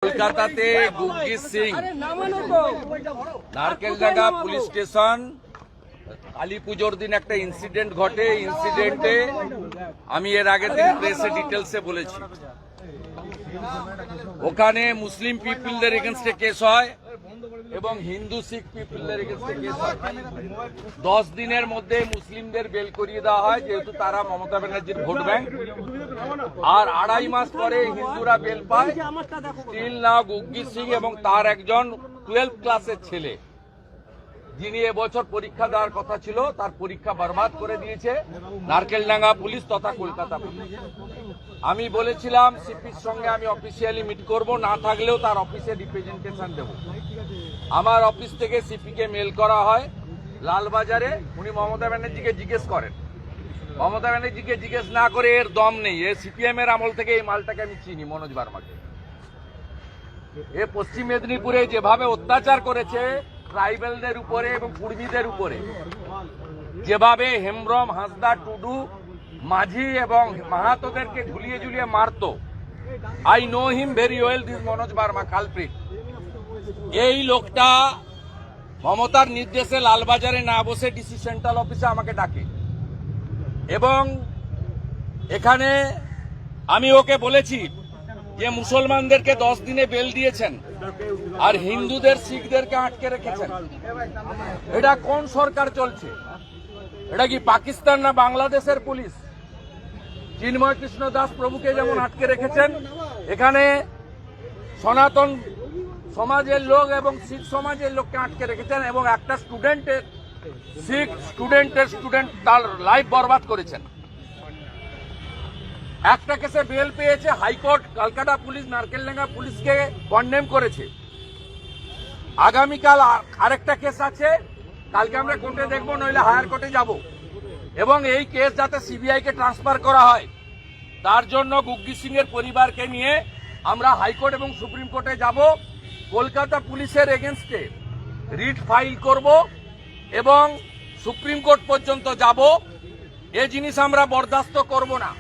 কলকাতাতে Gurjit Singh Narkeldanga police station Kali পুজোর দিন একটা ইনসিডেন্ট ঘটে। ইনসিডেন্টে আমি এর আগের দিন প্রেসে ডিটেলসে বলেছি, ওখানে মুসলিম পিপলদের এগেনস্টে কেস হয় এবং হিন্দু শিখ পিপলদের এগেনস্টে কেস হয়। 10 দিনের মধ্যে মুসলিমদের বেল করিয়ে দেওয়া হয়, যেহেতু তারা মমতা ব্যানার্জির ভোট ব্যাংক। আর 2.5 মাস পরে হিন্দুরা বেল পায়। স্টিল নাও গুরজিৎ সিং এবং তার একজন 12th ক্লাসের ছেলে, যিনি এবছর পরীক্ষা দেওয়ার কথা ছিল, তার পরীক্ষা বরবাদ করে দিয়েছে নারকেলডাঙ্গা পুলিশ তথা কলকাতা পুলিশ। আমি বলেছিলাম সিপির সঙ্গে আমি অফিসিয়ালি মিট করব, না থাকলেও তার অফিসে রিপ্রেজেন্টেশন দেব। আমার অফিস থেকে সিপিকে মেল করা হয় লালবাজারে। উনি মমতা ব্যানার্জিকে জিজ্ঞেস করেন, মমতা ব্যানার্জিকে জিজ্ঞেস না করে এর দম নেই। এ সিপিএম এর আমল থেকে এই মালটাকে আমি চিনি, মনোজ বার্মাকে। এ পশ্চিম মেদিনীপুরে যেভাবে অত্যাচার করেছে ট্রাইবেলদের উপরে এবং কুর্মীদের উপরে, যেভাবে হেমব্রম, হাঁসদা, টুডু, মাঝি এবং মাহাতোদেরকে ঝুলিয়ে ঝুলিয়ে মারত, I know him very well, this Manoj Barma culprit. এই লোকটা মমতার নির্দেশে লালবাজারে না বসে ডিসি সেন্ট্রাল অফিসে আমাকে ডাকে এবং এখানে আমি ওকে বলেছি যে মুসলমানদেরকে 10 দিনে বেল দিয়েছেন আর হিন্দুদের শিখদেরকে আটকে রেখেছেন। এটা কোন সরকার চলছে? এটা কি পাকিস্তান না বাংলাদেশের পুলিশ? চিন্ময় কৃষ্ণ দাস প্রভুকে যেমন আটকে রেখেছেন, এখানে সনাতন সমাজের লোক এবং শিখ সমাজের লোককে আটকে রেখেছেন এবং একটা স্টুডেন্টের শিখ স্টুডেন্ট তার লাইফ বরবাদ করেছেন। একটা কেসে বেল পেয়েছে, হাইকোর্ট কলকাতা পুলিশ নারকেলডাঙ্গা পুলিশকে কন্ডেম করেছে। আগামীকাল আরেকটা কেস আছে, কালকে আমরা কোর্টে দেখবো, নইলে হায়ার কোর্টে যাব এবং এই কেস যাতে সিবিআই কে ট্রান্সফার করা হয় তার জন্য গুরজিৎ সিং এর পরিবারকে নিয়ে আমরা হাইকোর্ট এবং সুপ্রিম কোর্টে যাব। কলকাতা পুলিশের এগেনস্টে রিট ফাইল করব এবং সুপ্রিম কোর্ট পর্যন্ত যাব। এই জিনিস আমরা বরদাস্ত করব না।